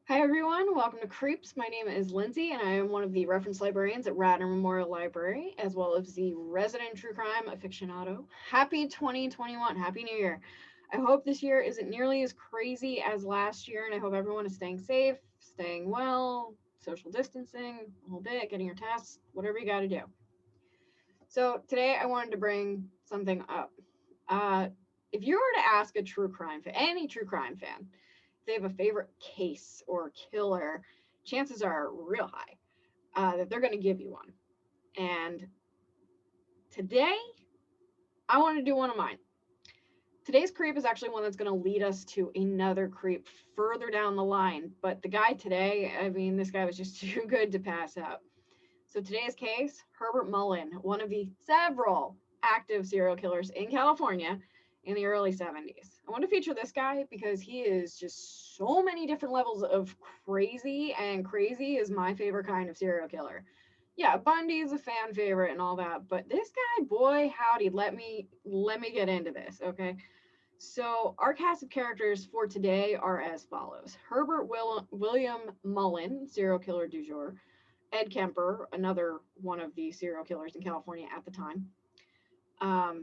Hi everyone, welcome to Creeps. My name is Lindsey and I am one of the reference librarians at Radnor Memorial Library, as well as the resident true crime aficionado. Happy 2021, Happy New Year. I hope this year isn't nearly as crazy as last year, and I hope everyone is staying safe, staying well, social distancing, a whole bit, getting your tests, whatever you gotta do. So today I wanted to bring something up. Uh, if you were to ask a true crime fan, any true crime fan, if they have a favorite case or killer, chances are real high that they're going to give you one. And today, I want to do one of mine. Today's creep is actually one that's going to lead us to another creep further down the line. But the guy today, I mean, this guy was just too good to pass up. So today's case, Herbert Mullin, one of the several active serial killers in California in the early 70s. I want to feature this guy because he is just so many different levels of crazy, and crazy is my favorite kind of serial killer. Yeah, Bundy is a fan favorite and all that, but this guy, boy howdy, let me get into this, okay? So our cast of characters for today are as follows: William Mullen, serial killer du jour; Ed Kemper, another one of the serial killers in California at the time;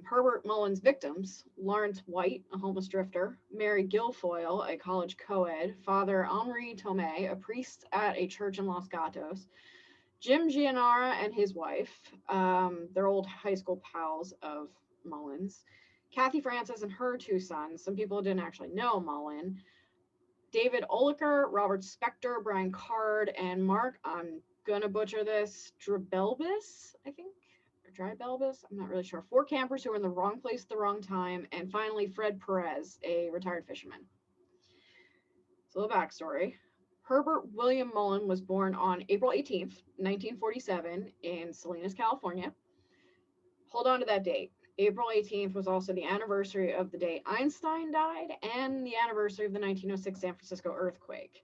Herbert Mullen's victims: Lawrence White, a homeless drifter; Mary Guilfoyle, a college co-ed; Father Henri Tomei, a priest at a church in Los Gatos; Jim Gianara and his wife, they're old high school pals of Mullen's; Kathy Francis and her two sons, some people didn't actually know Mullen; David Oliker, Robert Spector, Brian Card, and Mark, I'm gonna butcher this, Drabelbis, I think, or Drybelbis, I'm not really sure. Four campers who were in the wrong place at the wrong time, and finally Fred Perez, a retired fisherman. So the backstory: Herbert William Mullen was born on April 18th, 1947, in Salinas, California. Hold on to that date. April 18th was also the anniversary of the day Einstein died and the anniversary of the 1906 San Francisco earthquake.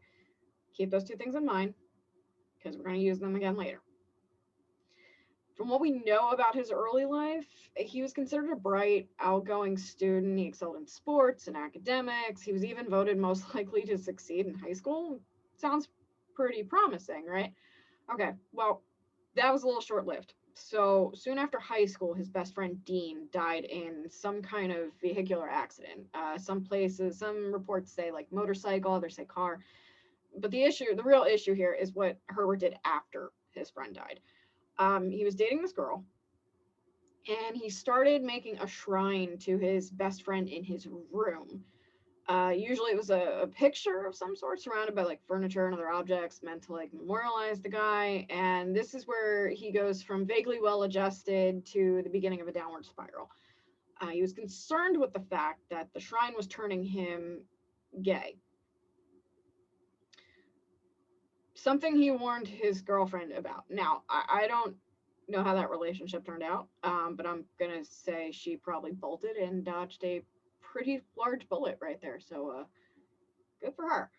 Keep those two things in mind because we're going to use them again later. From what we know about his early life, he was considered a bright, outgoing student. He excelled in sports and academics. He was even voted most likely to succeed in high school. Sounds pretty promising, right? Okay, well, that was a little short lived. So soon after high school, his best friend Dean died in some kind of vehicular accident. Some reports say like motorcycle, others say car. But the real issue here is what Herbert did after his friend died. He was dating this girl, and he started making a shrine to his best friend in his room. Usually it was a picture of some sort surrounded by like furniture and other objects meant to like memorialize the guy. And this is where he goes from vaguely well adjusted to the beginning of a downward spiral. He was concerned with the fact that the shrine was turning him gay. Something he warned his girlfriend about. Now, I don't know how that relationship turned out, but I'm going to say she probably bolted and dodged a pretty large bullet right there. So good for her.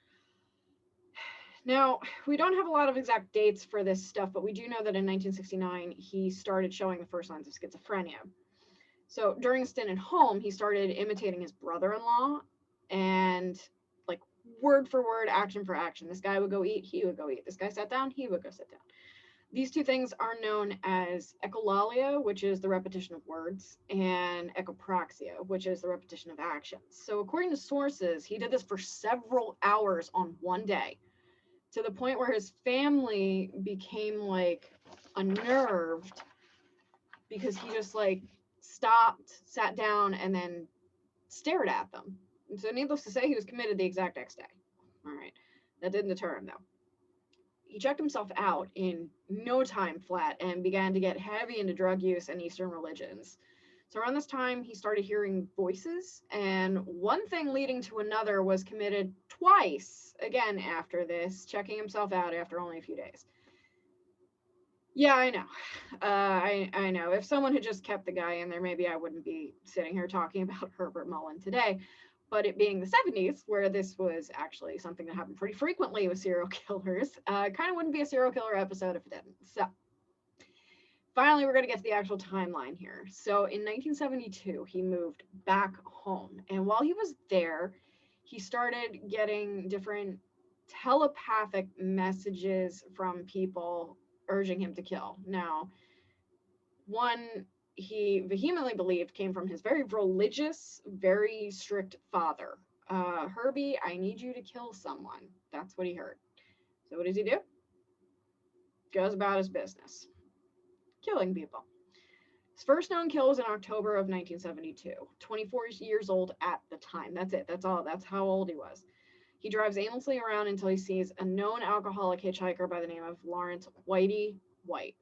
Now, we don't have a lot of exact dates for this stuff, but we do know that in 1969, he started showing the first signs of schizophrenia. So during a stint at home, he started imitating his brother-in-law and like word for word, action for action. This guy would go eat, he would go eat. This guy sat down, he would go sit down. These two things are known as echolalia, which is the repetition of words, and echopraxia, which is the repetition of actions. So according to sources, he did this for several hours on one day, to the point where his family became like unnerved because he just like stopped, sat down, and then stared at them. And so needless to say, he was committed the exact next day. All right. That didn't deter him though. He checked himself out in no time flat and began to get heavy into drug use and Eastern religions. So around this time, he started hearing voices, and one thing leading to another was committed twice again after this, checking himself out after only a few days. Yeah, I know. I know. If someone had just kept the guy in there, maybe I wouldn't be sitting here talking about Herbert Mullen today. But it being the 70s, where this was actually something that happened pretty frequently with serial killers, kind of wouldn't be a serial killer episode if it didn't. So finally, we're going to get to the actual timeline here. So in 1972, he moved back home. And while he was there, he started getting different telepathic messages from people urging him to kill. Now, one he vehemently believed came from his very religious, very strict father. Herbie, I need you to kill someone. That's what he heard. So what does he do? Goes about his business, killing people. His first known kill was in October of 1972. 24 years old at the time. That's it. That's all. That's how old he was. He drives aimlessly around until he sees a known alcoholic hitchhiker by the name of Lawrence Whitey White.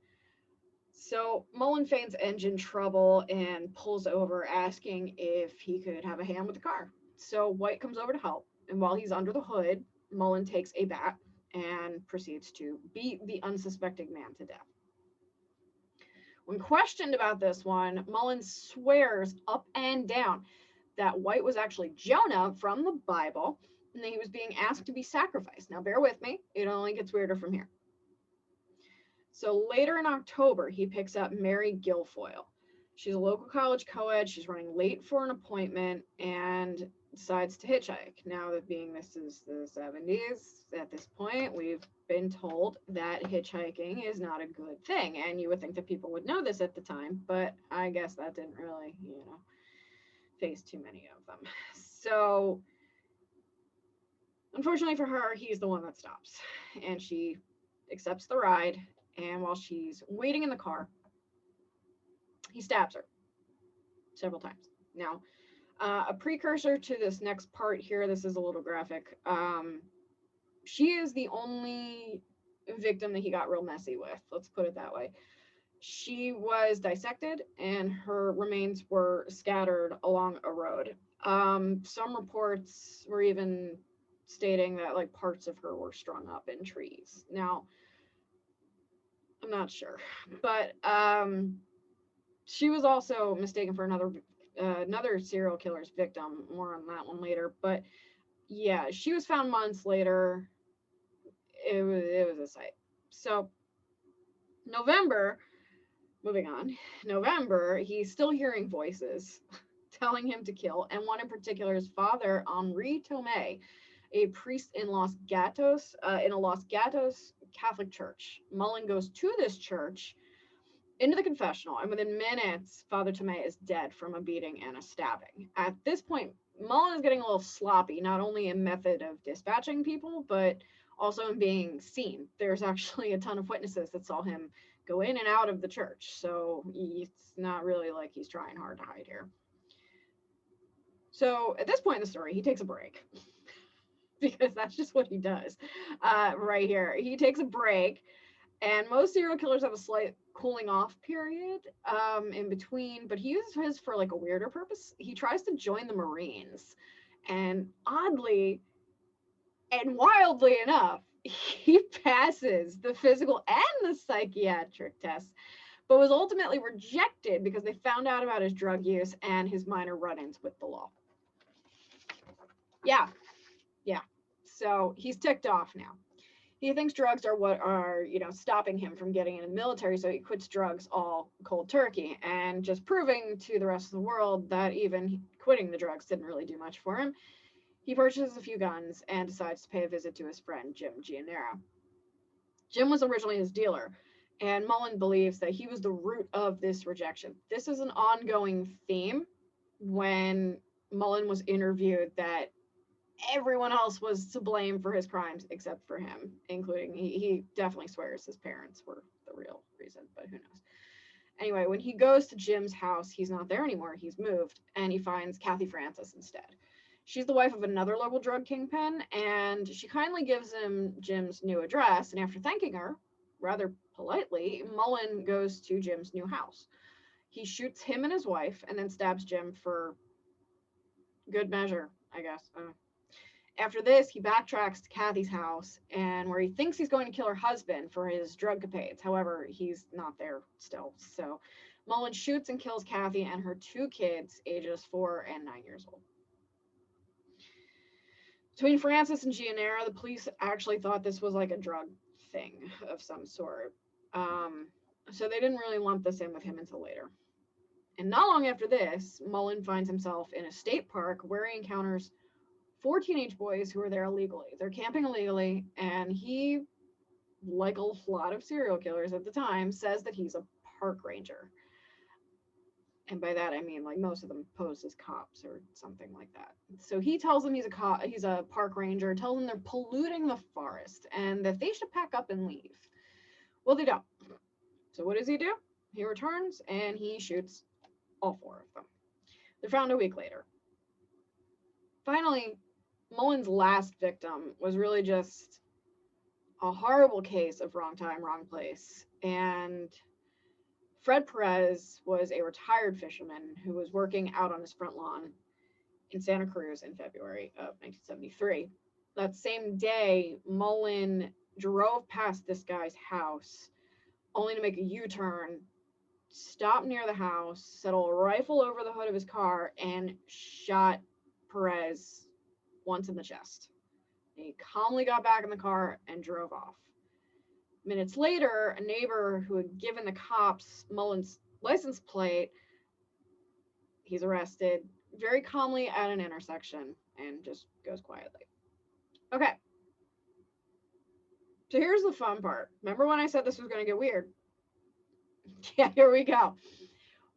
So Mullen feigns engine trouble and pulls over, asking if he could have a hand with the car. So White comes over to help, and while he's under the hood, Mullen takes a bat and proceeds to beat the unsuspecting man to death. When questioned about this one, Mullen swears up and down that White was actually Jonah from the Bible, and that he was being asked to be sacrificed. Now bear with me, it only gets weirder from here. So later in October, he picks up Mary Guilfoyle. She's a local college co-ed. She's running late for an appointment and decides to hitchhike. Now that being this is the 70s, at this point, we've been told that hitchhiking is not a good thing. And you would think that people would know this at the time, but I guess that didn't really, face too many of them. So unfortunately for her, he's the one that stops. And she accepts the ride. And while she's waiting in the car, he stabs her several times. Now, a precursor to this next part here, this is a little graphic. She is the only victim that he got real messy with. Let's put it that way. She was dissected and her remains were scattered along a road. Some reports were even stating that like parts of her were strung up in trees. Now, I'm not sure, but she was also mistaken for another serial killer's victim. More on that one later. But yeah, she was found months later. It was a sight. So moving on, November, he's still hearing voices telling him to kill, and one in particular is Father Henri Tomei, a priest in Los Gatos, in a Los Gatos Catholic church. Mullen goes to this church, into the confessional, and within minutes, Father Tomei is dead from a beating and a stabbing. At this point, Mullen is getting a little sloppy, not only in method of dispatching people, but also in being seen. There's actually a ton of witnesses that saw him go in and out of the church, so it's not really like he's trying hard to hide here. So at this point in the story, he takes a break. Because that's just what he does right here. He takes a break, and most serial killers have a slight cooling off period in between, but he uses his for like a weirder purpose. He tries to join the Marines, and oddly and wildly enough, he passes the physical and the psychiatric tests, but was ultimately rejected because they found out about his drug use and his minor run-ins with the law. Yeah. So he's ticked off now. He thinks drugs are what are, stopping him from getting into the military, so he quits drugs all cold turkey, and just proving to the rest of the world that even quitting the drugs didn't really do much for him. He purchases a few guns and decides to pay a visit to his friend, Jim Gianera. Jim was originally his dealer, and Mullen believes that he was the root of this rejection. This is an ongoing theme when Mullen was interviewed, that everyone else was to blame for his crimes except for him, including, he definitely swears his parents were the real reason, but who knows. Anyway, when he goes to Jim's house, he's not there anymore. He's moved, and he finds Kathy Francis instead. She's the wife of another local drug kingpin, and she kindly gives him Jim's new address, and after thanking her, rather politely, Mullen goes to Jim's new house. He shoots him and his wife, and then stabs Jim for good measure, I guess. After this, he backtracks to Kathy's house, and where he thinks he's going to kill her husband for his drug capades. However, he's not there still. So Mullen shoots and kills Kathy and her two kids, ages 4 and 9 years old. Between Francis and Gianera, the police actually thought this was like a drug thing of some sort. So they didn't really lump this in with him until later. And not long after this, Mullen finds himself in a state park where he encounters 4 teenage boys who were there illegally. They're camping illegally, and he, like a lot of serial killers at the time, says that he's a park ranger. And by that I mean, like, most of them posed as cops or something like that. So he tells them he's a park ranger, tells them they're polluting the forest and that they should pack up and leave. Well, they don't. So what does he do? He returns and he shoots all 4 of them. They're found a week later. Finally, Mullen's last victim was really just a horrible case of wrong time, wrong place. And Fred Perez was a retired fisherman who was working out on his front lawn in Santa Cruz in February of 1973. That same day, Mullen drove past this guy's house only to make a U-turn, stop near the house, settle a rifle over the hood of his car, and shot Perez once in the chest. He calmly got back in the car and drove off. Minutes later, a neighbor who had given the cops Mullen's license plate, he's arrested very calmly at an intersection and just goes quietly. Okay. So here's the fun part. Remember when I said this was going to get weird? Yeah, here we go.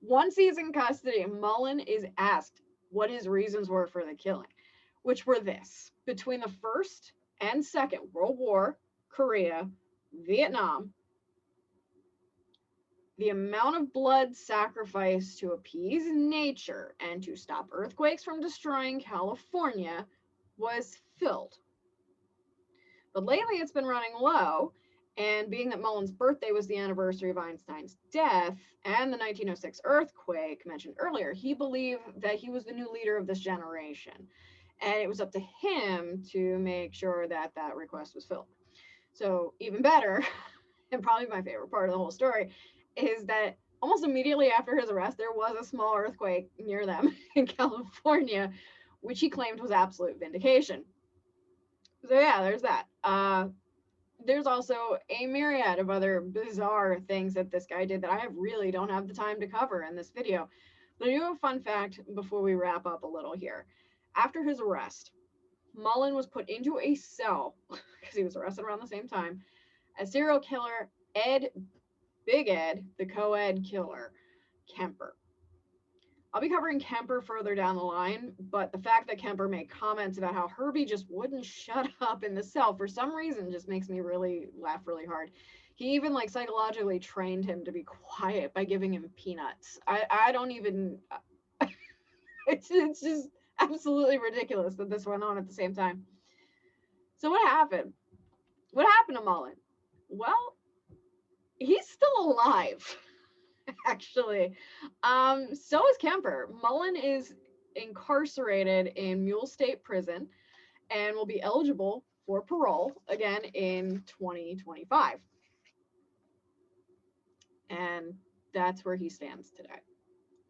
Once he's in custody, Mullen is asked what his reasons were for the killing, which were this: between the First and Second World War, Korea, Vietnam, the amount of blood sacrificed to appease nature and to stop earthquakes from destroying California was filled. But lately it's been running low, and being that Mullen's birthday was the anniversary of Einstein's death and the 1906 earthquake mentioned earlier, he believed that he was the new leader of this generation, and it was up to him to make sure that that request was filled. So even better, and probably my favorite part of the whole story, is that almost immediately after his arrest, there was a small earthquake near them in California, which he claimed was absolute vindication. So yeah, there's that. There's also a myriad of other bizarre things that this guy did that I really don't have the time to cover in this video. But I do have a fun fact before we wrap up a little here. After his arrest, Mullen was put into a cell, because he was arrested around the same time, as serial killer Big Ed, the co-ed killer, Kemper. I'll be covering Kemper further down the line, but the fact that Kemper made comments about how Herbie just wouldn't shut up in the cell for some reason just makes me really laugh really hard. He even like psychologically trained him to be quiet by giving him peanuts. I don't even, it's just absolutely ridiculous that this went on at the same time. So what happened? What happened to Mullen? Well, he's still alive. Actually. So is Kemper. Mullen is incarcerated in Mule State Prison and will be eligible for parole again in 2025. And that's where he stands today.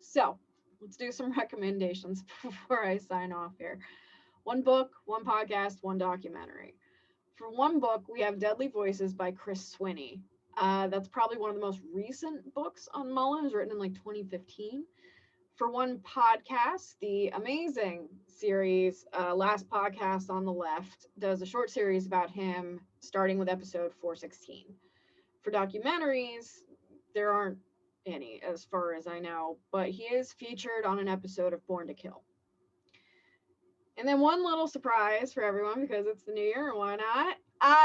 So let's do some recommendations before I sign off here. One book, one podcast, one documentary. For one book, we have Deadly Voices by Chris Swinney. That's probably one of the most recent books on Mullen. It was written in like 2015. For one podcast, the amazing series, Last Podcast on the Left, does a short series about him starting with episode 416. For documentaries, there aren't any as far as I know, but he is featured on an episode of Born to Kill. And then one little surprise for everyone, because it's the new year and why not?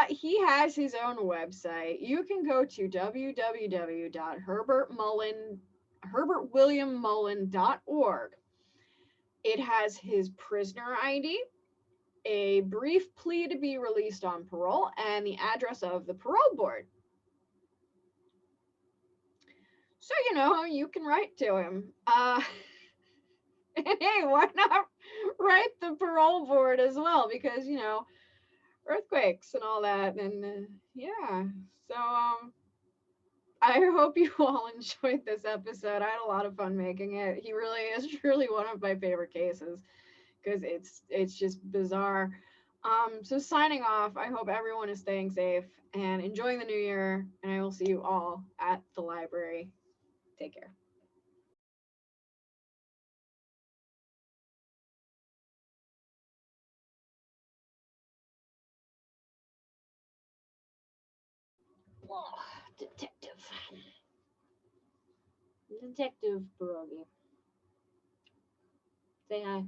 He has his own website. You can go to www.herbertwilliammullen.org. It has his prisoner ID, a brief plea to be released on parole, and the address of the parole board. So, you can write to him. And hey, why not write the parole board as well? Because, earthquakes and all that. And yeah, so I hope you all enjoyed this episode. I had a lot of fun making it. He really is truly one of my favorite cases because it's just bizarre. So signing off, I hope everyone is staying safe and enjoying the new year, and I will see you all at the library. Take care. Oh, Detective. Detective Pierogi. Say hi.